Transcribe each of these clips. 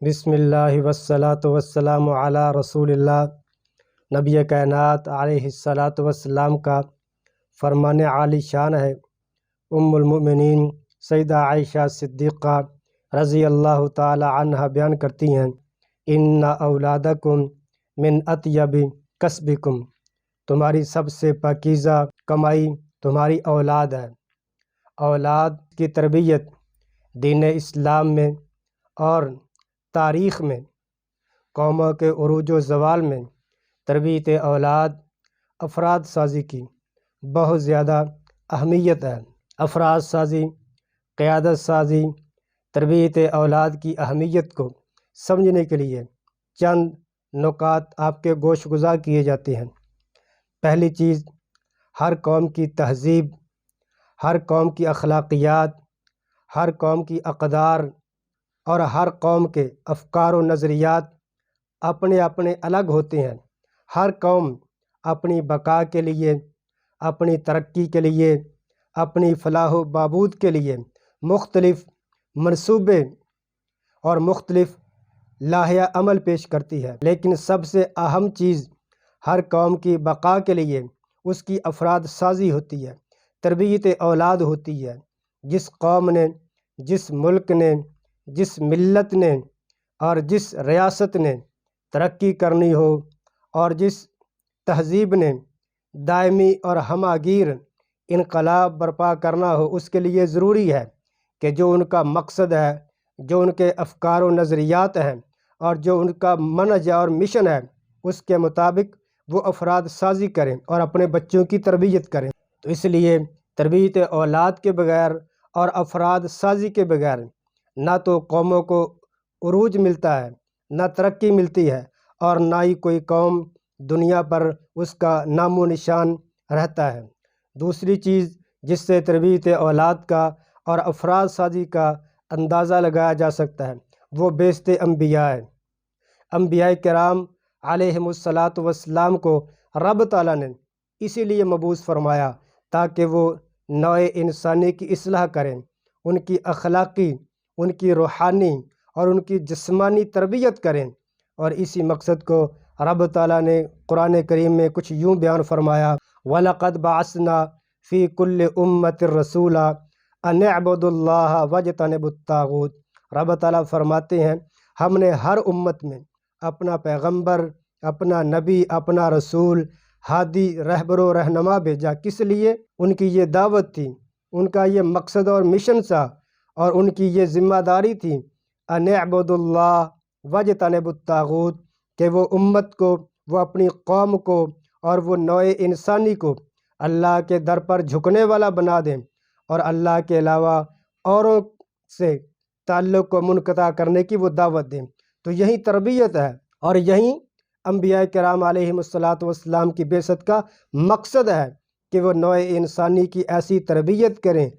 بسم اللہ والصلاة والسلام علی رسول اللہ۔ نبی کائنات علیہ الصلاۃ والسلام کا فرمان عالی شان ہے۔ ام المؤمنین سیدہ عائشہ صدیقہ رضی اللہ تعالی عنہ بیان کرتی ہیں، ان اولادکم من اطیب کسبکم، تمہاری سب سے پاکیزہ کمائی تمہاری اولاد ہے۔ اولاد کی تربیت دین اسلام میں اور تاریخ میں قوموں کے عروج و زوال میں تربیت اولاد افراد سازی کی بہت زیادہ اہمیت ہے۔ افراد سازی، قیادت سازی، تربیت اولاد کی اہمیت کو سمجھنے کے لیے چند نکات آپ کے گوش گزار کیے جاتے ہیں۔ پہلی چیز، ہر قوم کی تہذیب، ہر قوم کی اخلاقیات، ہر قوم کی اقدار اور ہر قوم کے افکار و نظریات اپنے اپنے الگ ہوتے ہیں۔ ہر قوم اپنی بقا کے لیے، اپنی ترقی کے لیے، اپنی فلاح و بہبود کے لیے مختلف منصوبے اور مختلف لائحہ عمل پیش کرتی ہے، لیکن سب سے اہم چیز ہر قوم کی بقا کے لیے اس کی افراد سازی ہوتی ہے، تربیت اولاد ہوتی ہے۔ جس قوم نے، جس ملک نے، جس ملت نے اور جس ریاست نے ترقی کرنی ہو اور جس تہذیب نے دائمی اور ہمہ گیر انقلاب برپا کرنا ہو، اس کے لیے ضروری ہے کہ جو ان کا مقصد ہے، جو ان کے افکار و نظریات ہیں اور جو ان کا منہج اور مشن ہے، اس کے مطابق وہ افراد سازی کریں اور اپنے بچوں کی تربیت کریں۔ تو اس لیے تربیت اولاد کے بغیر اور افراد سازی کے بغیر نہ تو قوموں کو عروج ملتا ہے، نہ ترقی ملتی ہے، اور نہ ہی کوئی قوم دنیا پر اس کا نام و نشان رہتا ہے۔ دوسری چیز جس سے تربیت اولاد کا اور افراد سازی کا اندازہ لگایا جا سکتا ہے، وہ بعثت انبیاء ہے۔ انبیاء کرام علیہم الصلاۃ والسلام کو رب تعالیٰ نے اسی لیے مبعوث فرمایا تاکہ وہ نوع انسانی کی اصلاح کریں، ان کی اخلاقی، ان کی روحانی اور ان کی جسمانی تربیت کریں۔ اور اسی مقصد کو رب تعالیٰ نے قرآن کریم میں کچھ یوں بیان فرمایا، وَلَقَدْ بَعَثْنَا فِي كُلِّ أُمَّةٍ رَسُولًا أَنِ اعْبُدُوا اللَّهَ وَاجْتَنِبُوا الطَّاغُوتَ۔ رب تعالیٰ فرماتے ہیں، ہم نے ہر امت میں اپنا پیغمبر، اپنا نبی، اپنا رسول، ہادی، رہبر و رہنما بھیجا۔ کس لیے؟ ان کی یہ دعوت تھی، ان کا یہ مقصد اور مشن تھا، اور ان کی یہ ذمہ داری تھی، ان اعبدوا اللہ واجتنبوا الطاغوت، کہ وہ امت کو، وہ اپنی قوم کو اور وہ نوع انسانی کو اللہ کے در پر جھکنے والا بنا دیں اور اللہ کے علاوہ اوروں سے تعلق کو منقطع کرنے کی وہ دعوت دیں۔ تو یہی تربیت ہے، اور یہی انبیاء کرام علیہم الصلاۃ والسلام کی بعثت کا مقصد ہے کہ وہ نوع انسانی کی ایسی تربیت کریں،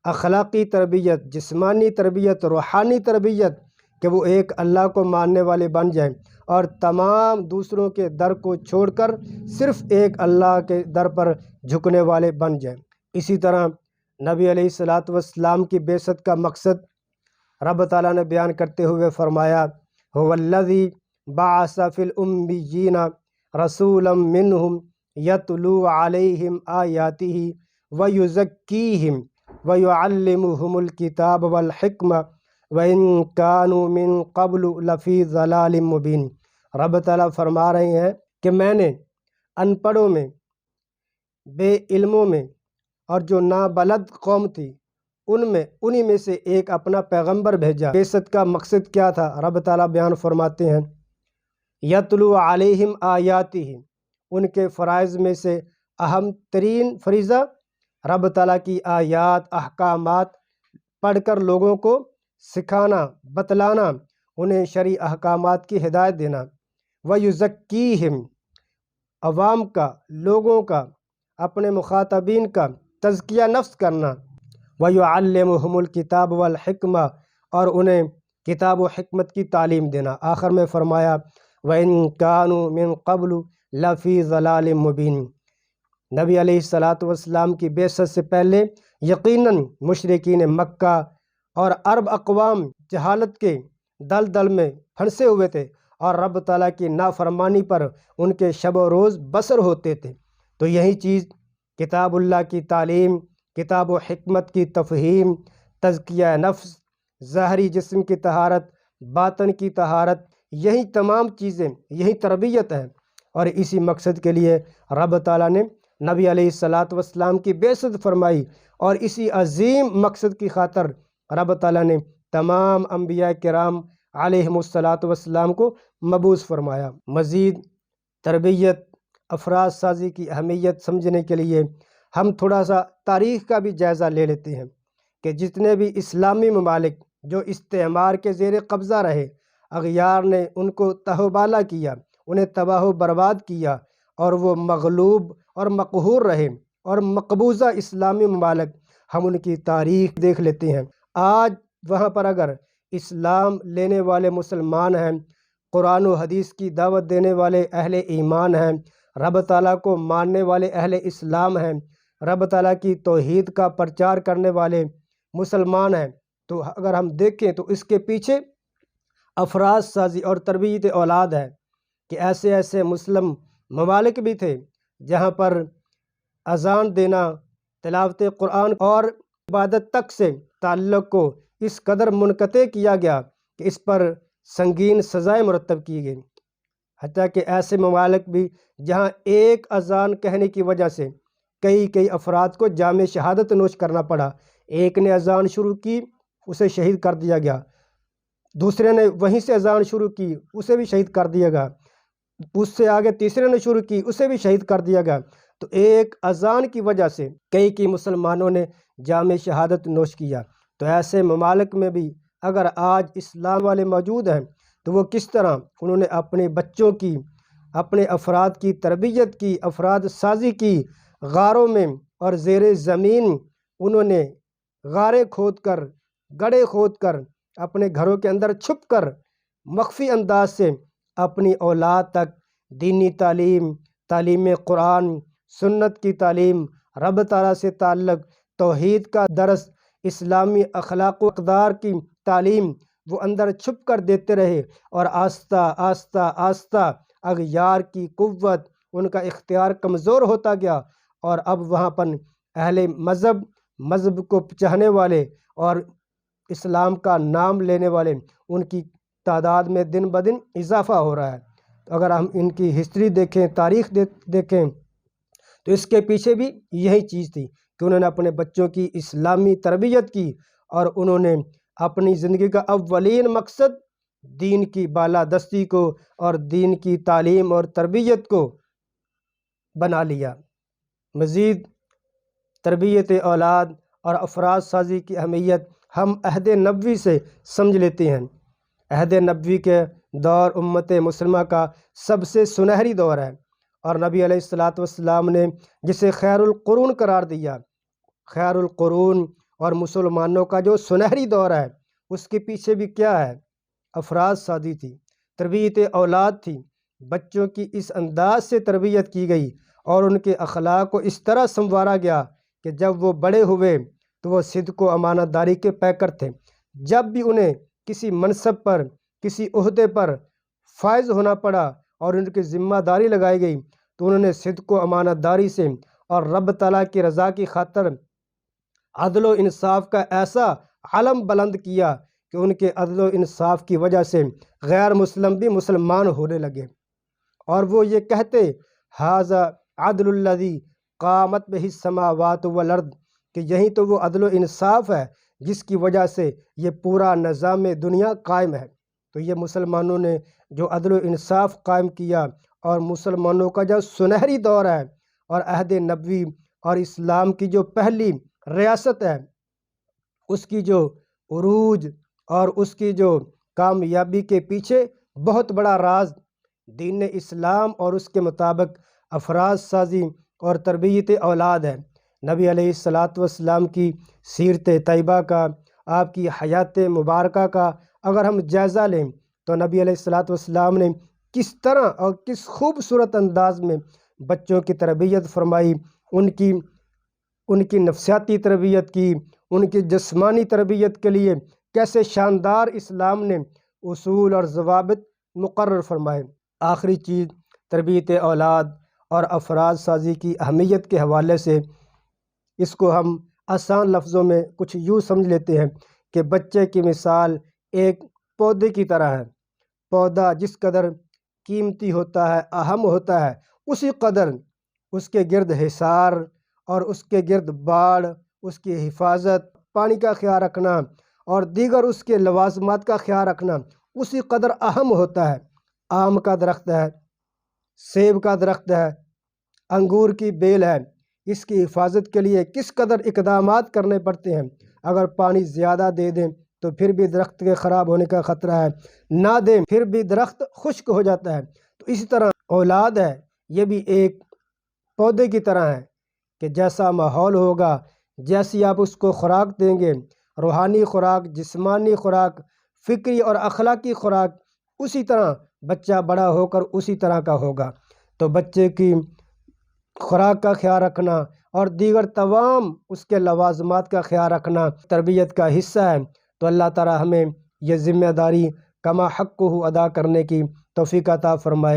اخلاقی تربیت، جسمانی تربیت، روحانی تربیت، کہ وہ ایک اللہ کو ماننے والے بن جائیں اور تمام دوسروں کے در کو چھوڑ کر صرف ایک اللہ کے در پر جھکنے والے بن جائیں۔ اسی طرح نبی علیہ الصلاۃ والسلام کی بعثت کا مقصد رب تعالیٰ نے بیان کرتے ہوئے فرمایا، هو الذی بعث فی الامیین رسولا منہم یتلو علیہم آیاتہ ویزکیہم وَيُعَلِّمُهُمُ الْكِتَابَ وَالْحِكْمَةَ وَإِن كَانُوا مِن قَبْلُ لَفِي ضَلَالٍ مُبِينٍ۔ رب تعالیٰ فرما رہے ہیں کہ میں نے ان پڑھوں میں، بے علموں میں اور جو نابلد قوم تھی انہی میں سے ایک اپنا پیغمبر بھیجا۔ بعثت کا مقصد کیا تھا؟ رب تعالیٰ بیان فرماتے ہیں، یتلو علیہم آیاتہ، ان کے فرائض میں سے اہم ترین فریضہ رب تعالیٰ کی آیات، احکامات پڑھ کر لوگوں کو سکھانا، بتلانا، انہیں شرعی احکامات کی ہدایت دینا۔ وَيُزَكِّيهِمْ، عوام کا، لوگوں کا، اپنے مخاطبین کا تزکیہ نفس کرنا۔ وَيُعَلِّمُهُمُ الْكِتَابَ وَالْحِكْمَةَ، اور انہیں کتاب و حکمت کی تعلیم دینا۔ آخر میں فرمایا، وَإِن كَانُوا مِن قَبْلُ لَفِي ضَلَالٍ مُبِينٍ۔ نبی علیہ الصلاۃ والسلام کی بعثت سے پہلے یقیناً مشرکین مکہ اور عرب اقوام جہالت کے دلدل میں پھنسے ہوئے تھے اور رب تعالیٰ کی نافرمانی پر ان کے شب و روز بسر ہوتے تھے۔ تو یہی چیز کتاب اللہ کی تعلیم، کتاب و حکمت کی تفہیم، تزکیہ نفس، ظاہری جسم کی طہارت، باطن کی طہارت، یہی تمام چیزیں، یہی تربیت ہے۔ اور اسی مقصد کے لیے رب تعالیٰ نے نبی علیہ السلام کی بعثت فرمائی، اور اسی عظیم مقصد کی خاطر رب تعالیٰ نے تمام انبیاء کرام علیہم السلام کو مبعوث فرمایا۔ مزید تربیت، افراد سازی کی اہمیت سمجھنے کے لیے ہم تھوڑا سا تاریخ کا بھی جائزہ لے لیتے ہیں کہ جتنے بھی اسلامی ممالک جو استعمار کے زیر قبضہ رہے، اغیار نے ان کو تہوبالا کیا، انہیں تباہ و برباد کیا، اور وہ مغلوب اور مقہور رہے۔ اور مقبوضہ اسلامی ممالک ہم ان کی تاریخ دیکھ لیتے ہیں، آج وہاں پر اگر اسلام لینے والے مسلمان ہیں، قرآن و حدیث کی دعوت دینے والے اہل ایمان ہیں، رب تعالیٰ کو ماننے والے اہل اسلام ہیں، رب تعالیٰ کی توحید کا پرچار کرنے والے مسلمان ہیں، تو اگر ہم دیکھیں تو اس کے پیچھے افراد سازی اور تربیت اولاد ہے کہ ایسے ایسے مسلم ممالک بھی تھے جہاں پر اذان دینا، تلاوت قرآن اور عبادت تک سے تعلق کو اس قدر منقطع کیا گیا کہ اس پر سنگین سزائیں مرتب کی گئیں۔ حتیٰ کہ ایسے ممالک بھی جہاں ایک اذان کہنے کی وجہ سے کئی افراد کو جام شہادت نوش کرنا پڑا۔ ایک نے اذان شروع کی، اسے شہید کر دیا گیا، دوسرے نے وہیں سے اذان شروع کی، اسے بھی شہید کر دیا گیا، اس سے آگے تیسرے نے شروع کی، اسے بھی شہید کر دیا گیا۔ تو ایک اذان کی وجہ سے کئی مسلمانوں نے جام شہادت نوش کیا۔ تو ایسے ممالک میں بھی اگر آج اسلام والے موجود ہیں تو وہ کس طرح انہوں نے اپنے بچوں کی، اپنے افراد کی تربیت کی، افراد سازی کی، غاروں میں اور زیر زمین انہوں نے غاریں کھود کر، گڑھے کھود کر، اپنے گھروں کے اندر چھپ کر مخفی انداز سے اپنی اولاد تک دینی تعلیم، تعلیم قرآن، سنت کی تعلیم، رب تعالیٰ سے تعلق، توحید کا درس، اسلامی اخلاق و اقدار کی تعلیم وہ اندر چھپ کر دیتے رہے، اور آہستہ آہستہ آہستہ اغیار کی قوت، ان کا اختیار کمزور ہوتا گیا، اور اب وہاں پر اہل مذہب کو چاہنے والے اور اسلام کا نام لینے والے ان کی تعداد میں دن بدن اضافہ ہو رہا ہے۔ تو اگر ہم ان کی ہسٹری دیکھیں، تاریخ دیکھیں تو اس کے پیچھے بھی یہی چیز تھی کہ انہوں نے اپنے بچوں کی اسلامی تربیت کی، اور انہوں نے اپنی زندگی کا اولین مقصد دین کی بالادستی کو اور دین کی تعلیم اور تربیت کو بنا لیا۔ مزید تربیت اولاد اور افراد سازی کی اہمیت ہم عہد نبوی سے سمجھ لیتے ہیں۔ عہد نبوی کے دور امت مسلمہ کا سب سے سنہری دور ہے، اور نبی علیہ السلام نے جسے خیر القرون قرار دیا۔ خیر القرون اور مسلمانوں کا جو سنہری دور ہے، اس کے پیچھے بھی کیا ہے؟ افراد سازی تھی، تربیت اولاد تھی۔ بچوں کی اس انداز سے تربیت کی گئی اور ان کے اخلاق کو اس طرح سنوارا گیا کہ جب وہ بڑے ہوئے تو وہ صدق و امانت داری کے پیکر تھے۔ جب بھی انہیں کسی منصب پر، کسی عہدے پر فائز ہونا پڑا اور ان کی ذمہ داری لگائی گئی تو انہوں نے صدق و امانت داری سے اور رب تعالیٰ کی رضا کی خاطر عدل و انصاف کا ایسا علم بلند کیا کہ ان کے عدل و انصاف کی وجہ سے غیر مسلم بھی مسلمان ہونے لگے، اور وہ یہ کہتے ھذا عدل الذی قامت بہ السماوات والارض، کہ یہی تو وہ عدل و انصاف ہے جس کی وجہ سے یہ پورا نظام دنیا قائم ہے۔ تو یہ مسلمانوں نے جو عدل و انصاف قائم کیا، اور مسلمانوں کا جو سنہری دور ہے، اور عہد نبوی اور اسلام کی جو پہلی ریاست ہے، اس کی جو عروج اور اس کی جو کامیابی کے پیچھے بہت بڑا راز دین اسلام اور اس کے مطابق افراد سازی اور تربیت اولاد ہے۔ نبی علیہ السلام کی سیرت طیبہ کا، آپ کی حیات مبارکہ کا اگر ہم جائزہ لیں تو نبی علیہ السلام نے کس طرح اور کس خوبصورت انداز میں بچوں کی تربیت فرمائی، ان کی نفسیاتی تربیت کی، ان کی جسمانی تربیت کے لیے کیسے شاندار اسلام نے اصول اور ضوابط مقرر فرمائے۔ آخری چیز، تربیت اولاد اور افراد سازی کی اہمیت کے حوالے سے اس کو ہم آسان لفظوں میں کچھ یوں سمجھ لیتے ہیں کہ بچے کی مثال ایک پودے کی طرح ہے۔ پودا جس قدر قیمتی ہوتا ہے، اہم ہوتا ہے، اسی قدر اس کے گرد حصار اور اس کے گرد باڑ، اس کی حفاظت، پانی کا خیال رکھنا اور دیگر اس کے لوازمات کا خیال رکھنا اسی قدر اہم ہوتا ہے۔ آم کا درخت ہے، سیب کا درخت ہے، انگور کی بیل ہے، اس کی حفاظت کے لیے کس قدر اقدامات کرنے پڑتے ہیں۔ اگر پانی زیادہ دے دیں تو پھر بھی درخت کے خراب ہونے کا خطرہ ہے، نہ دیں پھر بھی درخت خشک ہو جاتا ہے۔ تو اسی طرح اولاد ہے، یہ بھی ایک پودے کی طرح ہے کہ جیسا ماحول ہوگا، جیسی آپ اس کو خوراک دیں گے، روحانی خوراک، جسمانی خوراک، فکری اور اخلاقی خوراک، اسی طرح بچہ بڑا ہو کر اسی طرح کا ہوگا۔ تو بچے کی خوراک کا خیال رکھنا اور دیگر تمام اس کے لوازمات کا خیال رکھنا تربیت کا حصہ ہے۔ تو اللہ تعالی ہمیں یہ ذمہ داری کما حقہ ادا کرنے کی توفیق عطا فرمائے۔